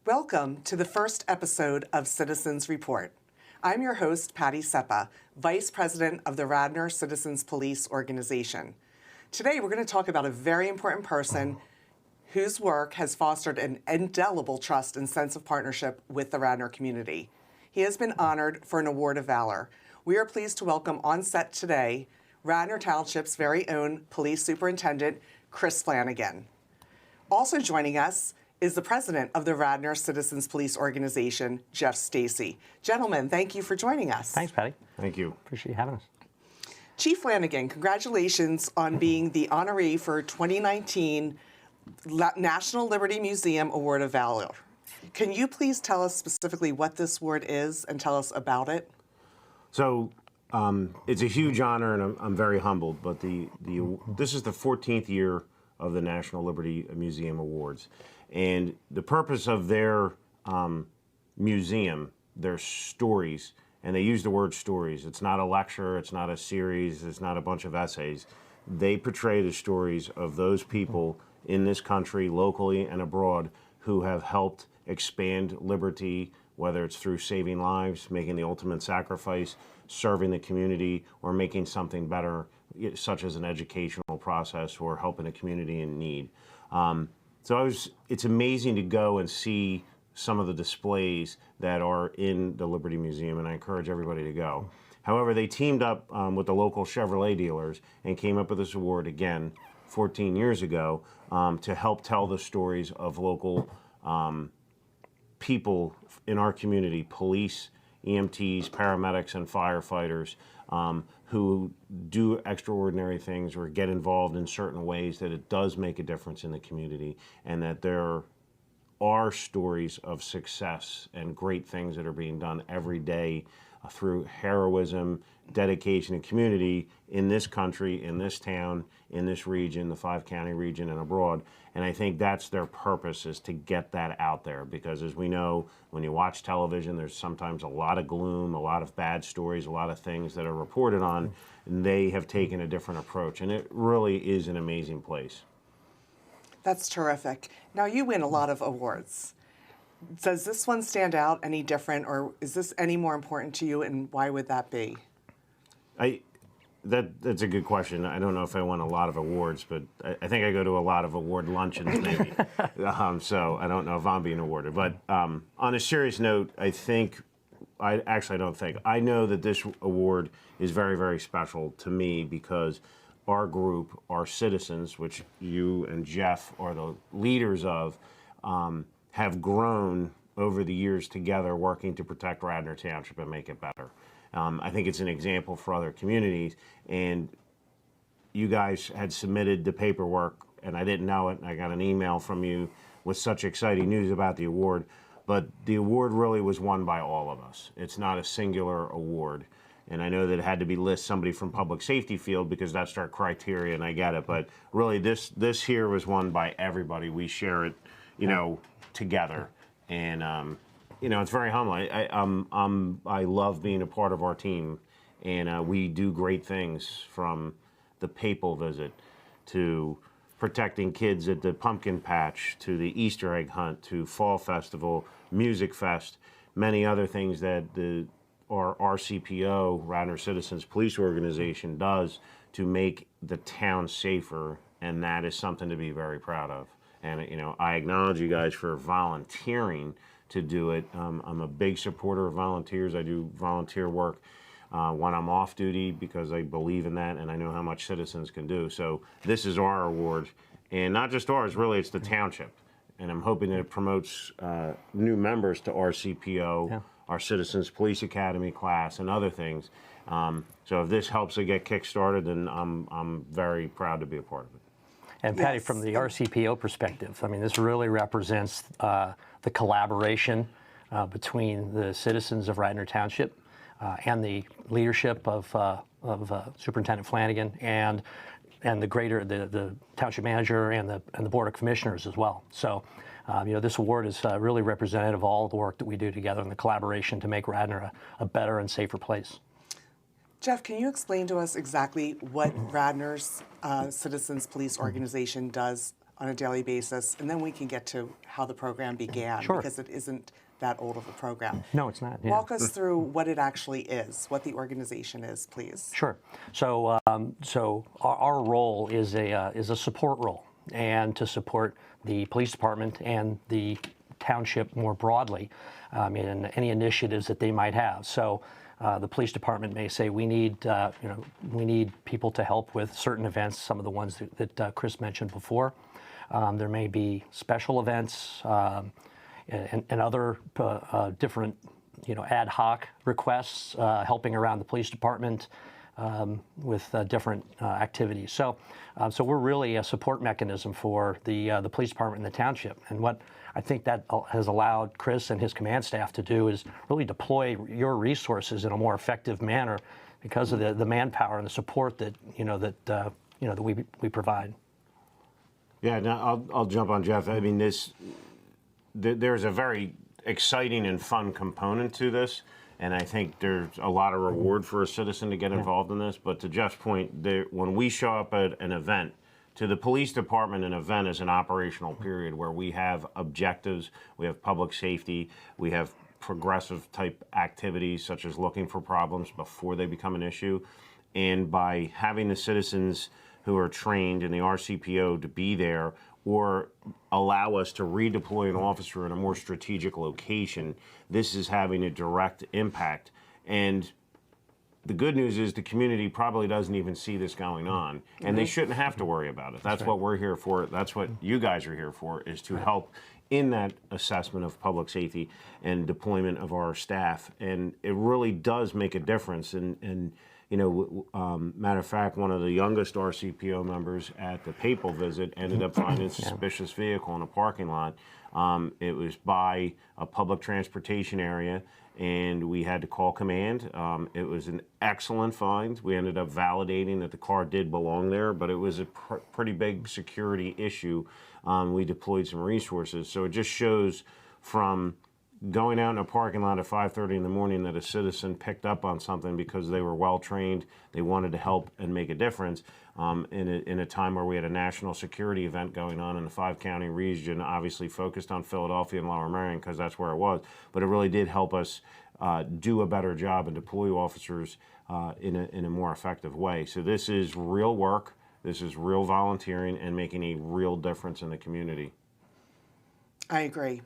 Welcome to the first episode of Citizens Report. I'm your host, Patty Ceppa, Vice President of the Radnor Citizens Police Organization. Today, we're going to talk about a very important person whose work has fostered an indelible trust and sense of partnership with the Radnor community. He has been honored for an Award of Valor. We are pleased to welcome on set today Radnor Township's very own Police Superintendent, Chief Flanagan. Also joining us is the president of the Radnor Citizens Police Organization, Jeff Stacey. Gentlemen, thank you for joining us. Thanks, Patty. Thank you. Appreciate you having us. Chief Flanagan, congratulations on being the honoree for 2019 National Liberty Museum Award of Valor. Can you please tell us specifically what this award is and tell us about it? So it's a huge honor, and I'm very humbled, but this is the 14th year of the National Liberty Museum Awards. And the purpose of their museum, their stories, and they use the word stories. It's not a lecture, it's not a series, it's not a bunch of essays. They portray the stories of those people in this country, locally and abroad, who have helped expand liberty, whether it's through saving lives, making the ultimate sacrifice, serving the community, or making something better, such as an educational process or helping a community in need. It's amazing to go and see some of the displays that are in the Liberty Museum, and I encourage everybody to go. However, they teamed up with the local Chevrolet dealers and came up with this award again 14 years ago to help tell the stories of local people in our community, police, EMTs, paramedics, and firefighters who do extraordinary things or get involved in certain ways that it does make a difference in the community, and that there are stories of success and great things that are being done every day through heroism, dedication, and community in this country, in this town, in this region, the 5-county region, and abroad. And I think that's their purpose, is to get that out there, because as we know, when you watch television, there's sometimes a lot of gloom, a lot of bad stories, a lot of things that are reported on, and they have taken a different approach. And it really is an amazing place. That's terrific. Now, you win a lot of awards. Does this one stand out any different, or is this any more important to you, and why would that be? That's a good question. I don't know if I won a lot of awards, but I think I go to a lot of award luncheons, maybe. So I don't know if I'm being awarded. But on a serious note, I know that this award is very, very special to me, because our group, our citizens, which you and Jeff are the leaders of, have grown over the years together, working to protect Radnor Township and make it better. I think it's an example for other communities, and you guys had submitted the paperwork, and I didn't know it, and I got an email from you with such exciting news about the award, but the award really was won by all of us. It's not a singular award, and I know that it had to be somebody from public safety field, because that's our criteria, and I get it, but really this here was won by everybody. We share it, together, and it's very humbling. I love being a part of our team, and we do great things, from the papal visit to protecting kids at the pumpkin patch, to the Easter egg hunt, to Fall Festival, Music Fest, many other things that our RCPO, Radnor Citizens Police Organization, does to make the town safer, and that is something to be very proud of. And I acknowledge you guys for volunteering to do it. I'm a big supporter of volunteers. I do volunteer work when I'm off duty, because I believe in that, and I know how much citizens can do. So this is our award, and not just ours, really, it's the township. And I'm hoping that it promotes new members to RCPO, our Citizens Police Academy class, and other things. So if this helps it get kick-started, then I'm very proud to be a part of it. And Patty, from the RCPO perspective, I mean, this really represents the collaboration between the citizens of Radnor Township and the leadership of Superintendent Flanagin and the township manager and the board of commissioners as well. So, this award is really representative of all the work that we do together and the collaboration to make Radnor a better and safer place. Jeff, can you explain to us exactly what Radnor's Citizens Police Organization does on a daily basis, and then we can get to how the program began, Sure. because it isn't that old of a program. No, it's not. Yeah. Walk us through what it actually is, what the organization is, please. Sure. So, our role is a support role, and to support the police department and the township more broadly in any initiatives that they might have. So, the police department may say we need people to help with certain events, some of the ones that Chris mentioned before. There may be special events and other different ad hoc requests helping around the police department with different activities. So we're really a support mechanism for the police department and the township. And what I think that has allowed Chris and his command staff to do is really deploy your resources in a more effective manner because of the manpower and the support that we provide. Yeah, now I'll jump on Jeff. I mean, there's a very exciting and fun component to this, and I think there's a lot of reward for a citizen to get involved in this. But to Jeff's point, when we show up at an event, to the police department, an event is an operational period where we have objectives, we have public safety, we have progressive type activities such as looking for problems before they become an issue. And by having the citizens who are trained in the RCPO to be there or allow us to redeploy an officer in a more strategic location, this is having a direct impact. And the good news is the community probably doesn't even see this going on, and they shouldn't have to worry about it. That's what we're here for. That's what you guys are here for, is to help in that assessment of public safety and deployment of our staff. And it really does make a difference. And matter of fact, one of the youngest RCPO members at the Papal visit ended up finding a suspicious vehicle in a parking lot. It was by a public transportation area, and we had to call command. It was an excellent find. We ended up validating that the car did belong there, but it was a pretty big security issue. We deployed some resources. So it just shows from going out in a parking lot at 5:30 in the morning that a citizen picked up on something because they were well trained, they wanted to help and make a difference in a time where we had a national security event going on in the 5-county region, obviously focused on Philadelphia and Lower Merion because that's where it was, but it really did help us do a better job and deploy officers in a more effective way. So this is real work, this is real volunteering and making a real difference in the community. I agree.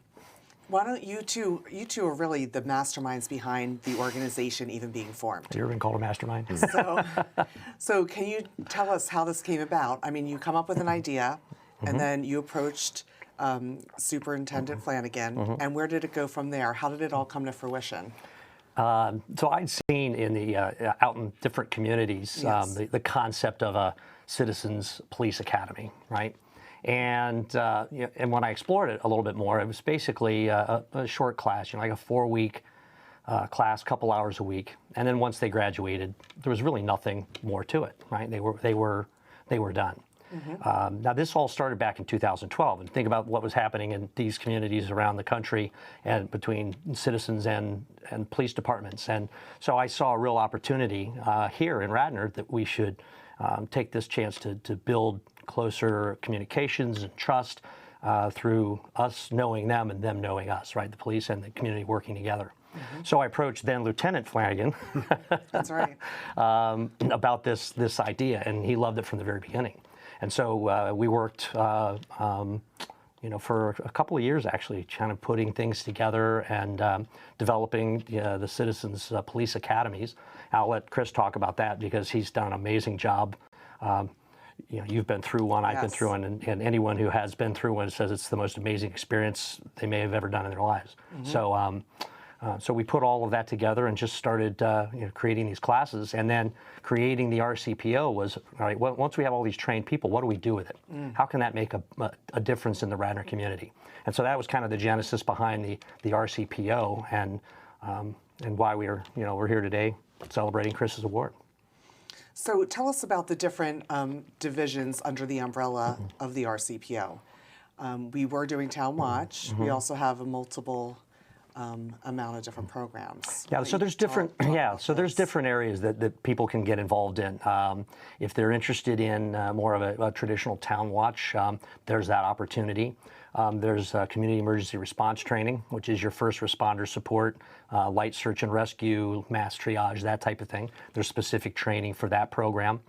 Why don't you two are really the masterminds behind the organization even being formed. Have you ever been called a mastermind? So can you tell us how this came about? I mean, you come up with an idea, and then you approached Superintendent Flanagan, and where did it go from there? How did it all come to fruition? So I'd seen in the out in different communities the concept of a citizens police academy, right? And when I explored it a little bit more, it was basically a short class, like a 4-week class, couple hours a week. And then once they graduated, there was really nothing more to it, right? They were done. Now this all started back in 2012, and think about what was happening in these communities around the country and between citizens and police departments. And so I saw a real opportunity here in Radnor that we should take this chance to build closer communications and trust through us knowing them and them knowing us, right? The police and the community working together. So I approached then Lieutenant Flanagan That's right. about this idea, and he loved it from the very beginning. And so we worked for a couple of years, actually, kind of putting things together and developing the Citizens Police Academies. I'll let Chris talk about that because he's done an amazing job. You've been through one, I've been through one, and anyone who has been through one says it's the most amazing experience they may have ever done in their lives. So we put all of that together and just started creating these classes, and then creating the RCPO was, all right, once we have all these trained people, what do we do with it? How can that make a difference in the Radnor community? And so that was kind of the genesis behind the RCPO and why we're here today celebrating Chris's award. So tell us about the different divisions under the umbrella of the RCPO. We were doing Town Watch. We also have multiple amount of different programs. Yeah, so there's different. There's different areas that people can get involved in. If they're interested in more of a traditional town watch, there's that opportunity. There's community emergency response training, which is your first responder support, light search and rescue, mass triage, that type of thing. There's specific training for that program.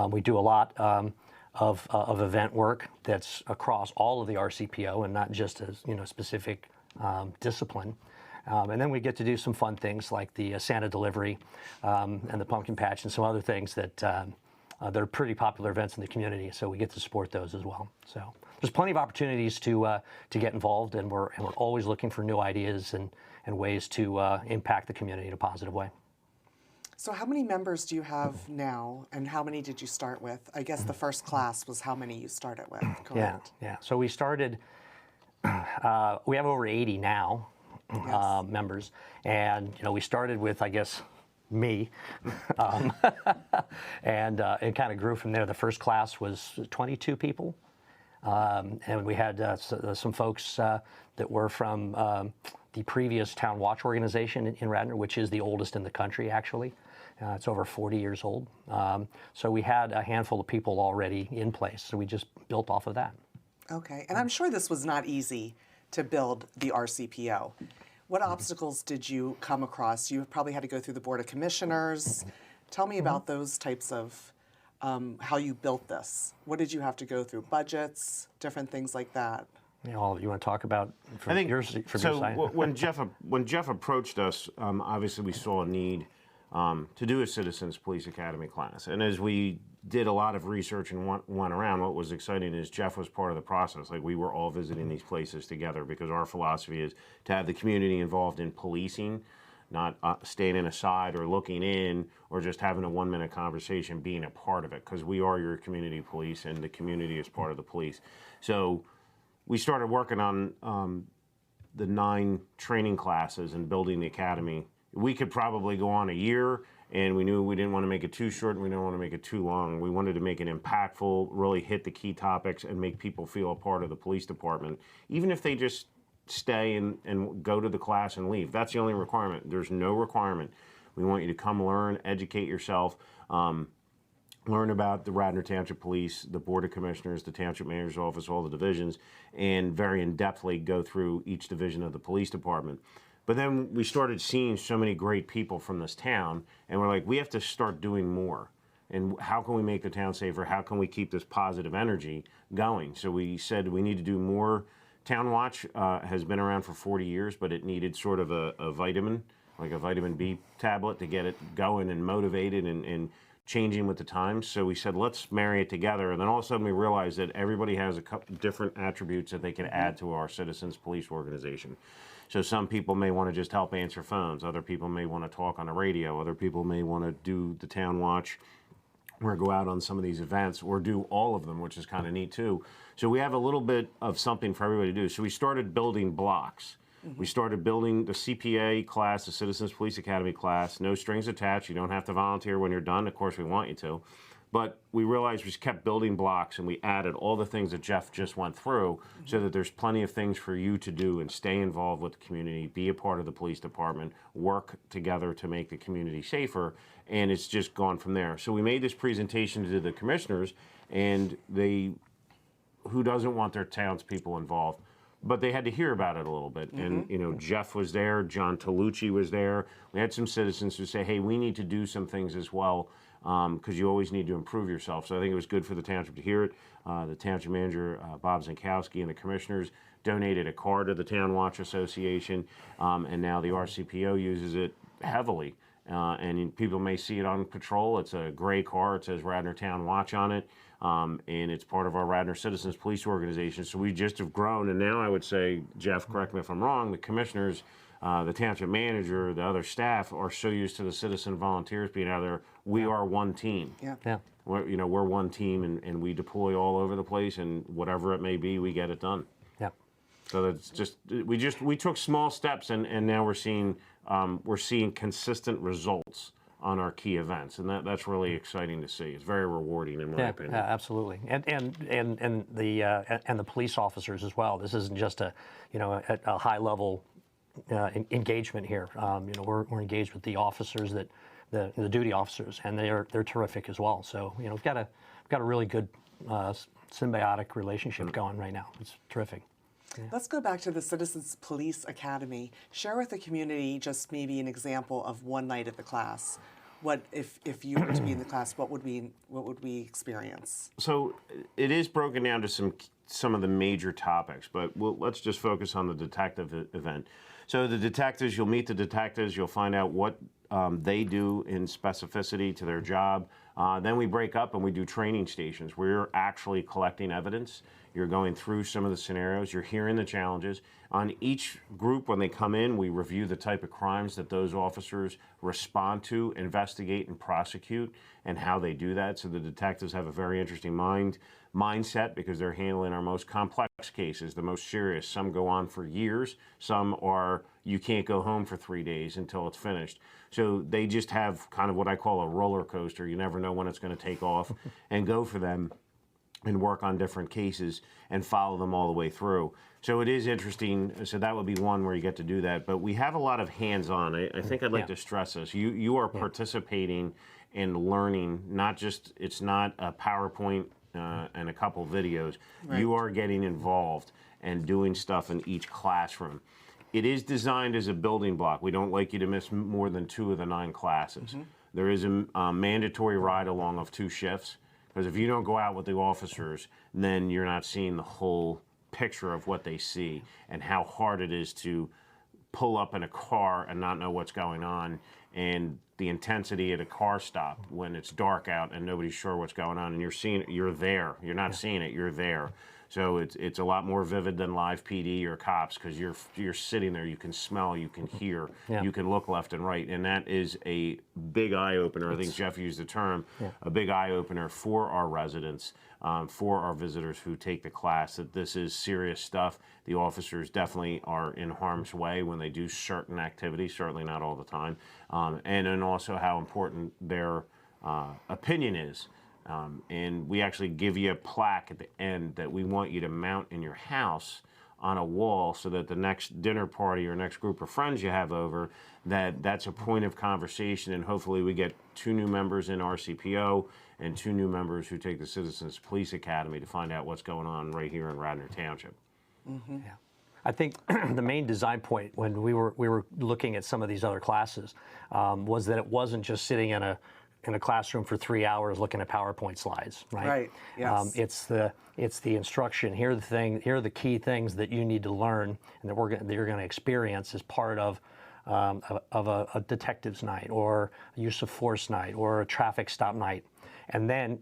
We do a lot of event work that's across all of the RCPO and not just a specific discipline. And then we get to do some fun things like the Santa delivery and the pumpkin patch and some other things that are pretty popular events in the community. So we get to support those as well. So there's plenty of opportunities to get involved, and we're always looking for new ideas and ways to impact the community in a positive way. So how many members do you have now, and how many did you start with? I guess the first class was how many you started with, correct? Yeah. So we started, we have over 80 now. Yes. Members, and we started with, I guess, me, and it kind of grew from there. The first class was 22 people, and we had some folks that were from the previous Town Watch organization in Radnor, which is the oldest in the country, actually. It's over 40 years old. So we had a handful of people already in place, so we just built off of that. Okay, and I'm sure this was not easy to build the RCPO. What obstacles did you come across? You probably had to go through the Board of Commissioners. Tell me about those types of how you built this. What did you have to go through? Budgets, different things like that. You want to talk about from your side? When Jeff approached us, obviously we saw a need to do a Citizens Police Academy class, and as we did a lot of research and went around, what was exciting is Jeff was part of the process. Like, we were all visiting these places together because our philosophy is to have the community involved in policing, not standing aside or looking in or just having a 1-minute conversation, being a part of it, because we are your community police and the community is part of the police. So we started working on the 9 training classes and building the academy. We could probably go on a year, and we knew we didn't want to make it too short and we didn't want to make it too long. We wanted to make it impactful, really hit the key topics, and make people feel a part of the police department, even if they just stay and go to the class and leave. That's the only requirement. There's no requirement. We want you to come learn, educate yourself, learn about the Radnor Township Police, the Board of Commissioners, the Township Manager's Office, all the divisions, and very in-depthly go through each division of the police department. But then we started seeing so many great people from this town, and we're like, we have to start doing more. And how can we make the town safer? How can we keep this positive energy going? So we said we need to do more. Town Watch has been around for 40 years, but it needed sort of a vitamin, like a vitamin B tablet, to get it going and motivated and changing with the times. So we said, let's marry it together. And then all of a sudden we realized that everybody has a couple different attributes that they can add to our Citizens Police Organization. So some people may want to just help answer phones. Other people may want to talk on the radio. Other people may want to do the Town Watch or go out on some of these events, or do all of them, which is kind of neat too. So we have a little bit of something for everybody to do. So we started building blocks. We started building the CPA class, the Citizens Police Academy class, no strings attached. You don't have to volunteer when you're done. Of course, we want you to. But we realized we just kept building blocks, and we added all the things that Jeff just went through, so that there's plenty of things for you to do and stay involved with the community, be a part of the police department, work together to make the community safer, and it's just gone from there. So we made this presentation to the commissioners, and who doesn't want their townspeople involved? But they had to hear about it a little bit. And, Jeff was there, John Tolucci was there. We had some citizens who say, hey, we need to do some things as well, because you always need to improve yourself. So I think it was good for the township to hear it. The township manager, Bob Zinkowski, and the commissioners donated a car to the Town Watch Association, and now the RCPO uses it heavily. And people may see it on patrol. It's a gray car. It says Radnor Town Watch on it, and it's part of our Radnor Citizens Police Organization. So we just have grown, and now I would say, Jeff, correct me if I'm wrong, the commissioners, the township manager, the other staff are so used to the citizen volunteers being out there. We are one team. Yeah. We're one team, and we deploy all over the place, and whatever it may be, we get it done. Yeah. So that's just we took small steps, and now we're seeing consistent results on our key events, and that's really exciting to see. It's very rewarding, in my opinion. Yeah, absolutely, and the police officers as well. This isn't just a high level engagement here. We're engaged with the officers the duty officers, and they're terrific as well. So we've got a really good symbiotic relationship going right now. It's terrific. Yeah. Let's go back to the Citizens Police Academy. Share with the community just maybe an example of one night at the class. What if you were to be in the class? What would we experience? So it is broken down to some of the major topics, but let's just focus on the detective event. So the detectives, you'll meet the detectives, you'll find out what they do in specificity to their job. Then we break up and we do training stations where you're actually collecting evidence. You're going through some of the scenarios. You're hearing the challenges. On each group, when they come in, we review the type of crimes that those officers respond to, investigate, and prosecute, and how they do that. So the detectives have a very interesting mindset because they're handling our most complex cases, the most serious. Some go on for years. Some are you can't go home for 3 days until it's finished. So they just have kind of what I call a roller coaster. You never know when it's going to take off, and go for them and work on different cases and follow them all the way through. So it is interesting. So that would be one where you get to do that. But we have a lot of hands-on. I think I'd like to stress this. You are participating and learning, not just, it's not a PowerPoint and a couple videos. Right. You are getting involved and doing stuff in each classroom. It is designed as a building block. We don't like you to miss more than 2 of the 9 classes. Mm-hmm. There is a mandatory ride along of 2 shifts. Because if you don't go out with the officers, then you're not seeing the whole picture of what they see and how hard it is to pull up in a car and not know what's going on, and the intensity at a car stop when it's dark out and nobody's sure what's going on, and you're seeing it, you're there. You're not seeing it, you're there. So it's a lot more vivid than live PD or cops because you're sitting there, you can smell, you can hear, you can look left and right, and that is a big eye opener. I think Jeff used the term, a big eye opener for our residents, for our visitors who take the class, that this is serious stuff. The officers definitely are in harm's way when they do certain activities, certainly not all the time, and then also how important their opinion is. And we actually give you a plaque at the end that we want you to mount in your house on a wall so that the next dinner party or next group of friends you have over, that's a point of conversation, and hopefully we get 2 new members in RCPO and 2 new members who take the Citizens Police Academy to find out what's going on right here in Radnor Township. Mm-hmm. Yeah. I think the main design point when we were looking at some of these other classes was that it wasn't just sitting in a classroom for 3 hours looking at PowerPoint slides, right? Right. Yes. It's the instruction. Here are the key things that you need to learn and that you're going to experience as part of a detective's night or a use of force night or a traffic stop night, and then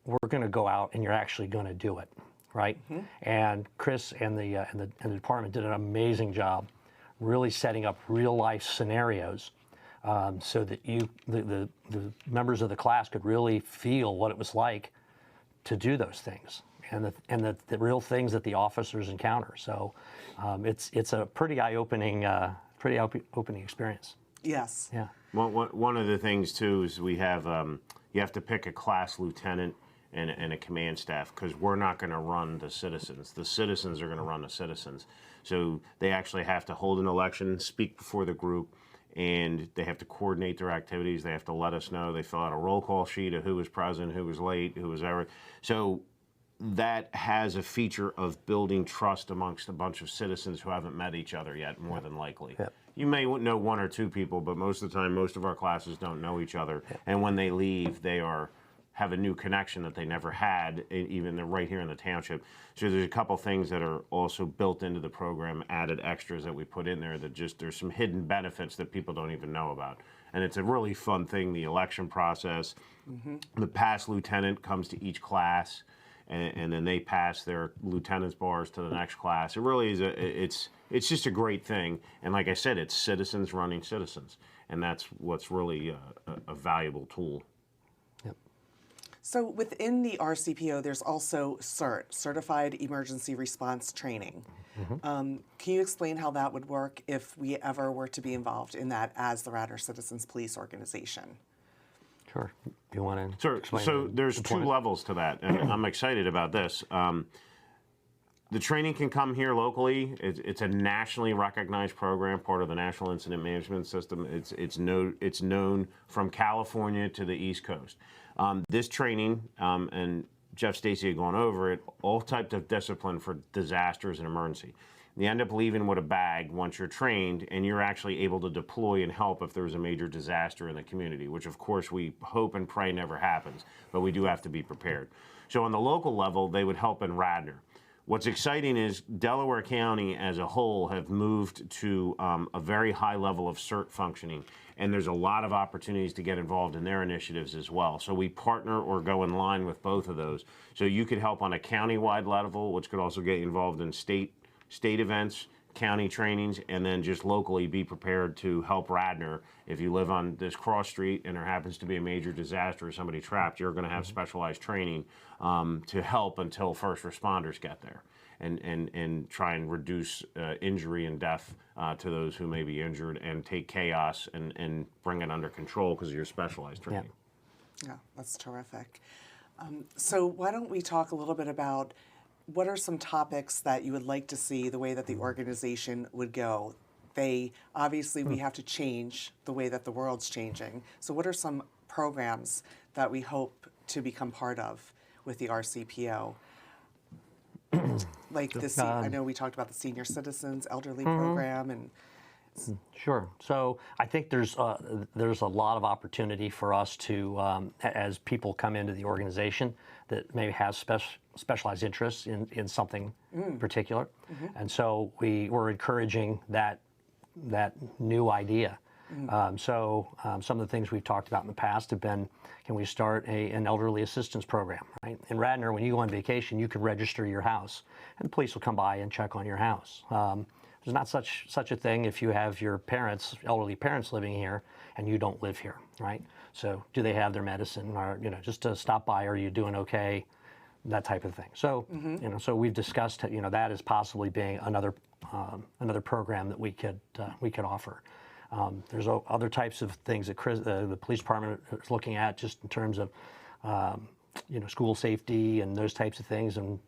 we're going to go out and you're actually going to do it, right? Mm-hmm. And Chris and the department did an amazing job, really setting up real life scenarios. So that the members of the class could really feel what it was like to do those things and the real things that the officers encounter. So it's a pretty eye-opening experience. Yes. Yeah. Well, one of the things too is we have you have to pick a class lieutenant and a command staff, because we're not going to run the citizens. The citizens are going to run the citizens. So they actually have to hold an election, speak before the group, and they have to coordinate their activities. They have to let us know. They fill out a roll call sheet of who was present, who was late, who was ever. So that has a feature of building trust amongst a bunch of citizens who haven't met each other yet, more than likely. Yep. You may know 1 or 2 people, but most of the time, most of our classes don't know each other. Yep. And when they leave, they have a new connection that they never had, even right here in the township. So there's a couple things that are also built into the program, added extras that we put in there, that just there's some hidden benefits that people don't even know about. And it's a really fun thing, the election process. Mm-hmm. The past lieutenant comes to each class, and then they pass their lieutenant's bars to the next class. It really is it's just a great thing. And like I said, it's citizens running citizens. And that's what's really a valuable tool. So within the RCPO, there's also CERT, Certified Emergency Response Training. Mm-hmm. Can you explain how that would work if we ever were to be involved in that as the Radnor Citizens Police Organization? Sure. Do you want to explain? So there's 2 levels to that, and I'm excited about this. The training can come here locally. It's a nationally recognized program, part of the National Incident Management System. It's known from California to the East Coast. This training, and Jeff Stacey had gone over it, all types of discipline for disasters and emergency. You end up leaving with a bag once you're trained, and you're actually able to deploy and help if there's a major disaster in the community, which of course we hope and pray never happens, but we do have to be prepared. So on the local level, they would help in Radnor. What's exciting is Delaware County as a whole have moved to a very high level of CERT functioning, and there's a lot of opportunities to get involved in their initiatives as well. So we partner or go in line with both of those. So you could help on a county-wide level, which could also get you involved in state events, county trainings, and then just locally be prepared to help Radnor. If you live on this cross street and there happens to be a major disaster or somebody trapped, you're going to have specialized training to help until first responders get there and try and reduce injury and death to those who may be injured and take chaos and bring it under control because of your specialized training. Yeah, that's terrific. So why don't we talk a little bit about what are some topics that you would like to see the way that the organization would go? Obviously, we have to change the way that the world's changing. So what are some programs that we hope to become part of with the RCPO? Like this, I know we talked about the senior citizens, elderly program, and Sure. So I think there's a lot of opportunity for us to, as people come into the organization that maybe has specialized interests in something particular, and so we're encouraging that new idea. So some of the things we've talked about in the past have been, can we start an elderly assistance program, right? In Radnor, when you go on vacation, you can register your house, and the police will come by and check on your house. There's not such a thing if you have your elderly parents living here, and you don't live here, right? So do they have their medicine, or just to stop by, are you doing okay? That type of thing. So so we've discussed that as possibly being another program that we could offer. There's other types of things that the police department is looking at, just in terms of school safety and those types of things, and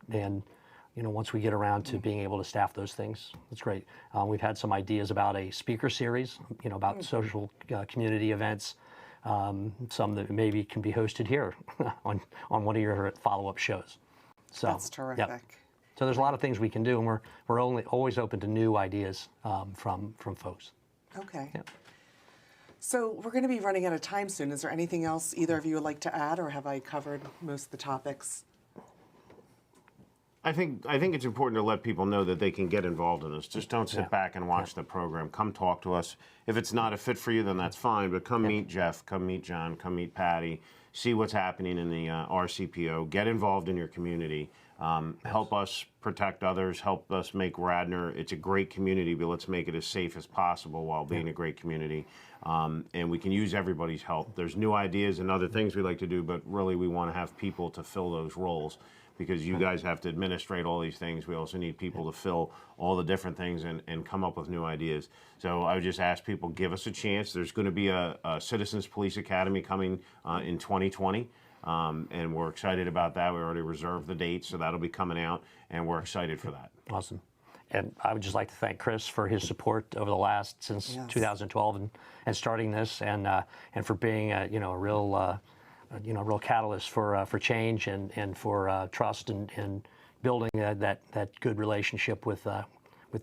once we get around to being able to staff those things, that's great. We've had some ideas about a speaker series, about social community events, some that maybe can be hosted here on one of your follow-up shows. So that's terrific. Yep. So there's a lot of things we can do, and we're always open to new ideas from folks. Okay. Yep. So we're going to be running out of time soon. Is there anything else either of you would like to add, or have I covered most of the topics? I think it's important to let people know that they can get involved in this. Just don't sit back and watch the program. Come talk to us. If it's not a fit for you, then that's fine. But come meet Jeff, come meet John, come meet Patty. See what's happening in the RCPO. Get involved in your community. Help us protect others. Help us make Radnor. It's a great community, but let's make it as safe as possible while being a great community. And we can use everybody's help. There's new ideas and other things we like to do, but really we want to have people to fill those roles, because you guys have to administrate all these things. We also need people to fill all the different things and come up with new ideas. So I would just ask people, give us a chance. There's going to be a Citizens Police Academy coming in 2020. And we're excited about that. We already reserved the date, so that'll be coming out, and we're excited for that. Awesome. And I would just like to thank Chris for his support over the last, since 2012 and starting this, and for being a real catalyst for change and for trust and building that good relationship with the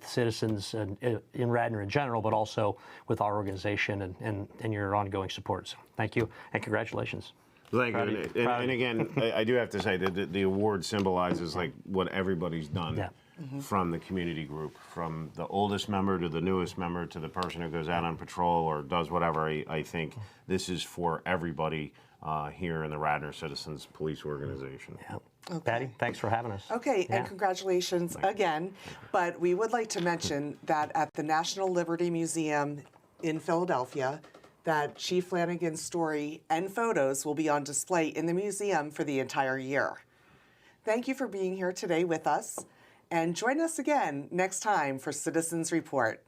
citizens and in Radnor in general, but also with our organization and your ongoing support. So thank you and congratulations. Thank you. And again, I do have to say that the award symbolizes like what everybody's done from the community group, from the oldest member to the newest member to the person who goes out on patrol or does whatever. I think this is for everybody here in the Radnor Citizens Police Organization. Yeah. Okay. Patty, thanks for having us. Okay, and congratulations again. But we would like to mention that at the National Liberty Museum in Philadelphia, that Chief Flanagan's story and photos will be on display in the museum for the entire year. Thank you for being here today with us, and join us again next time for Citizens Report.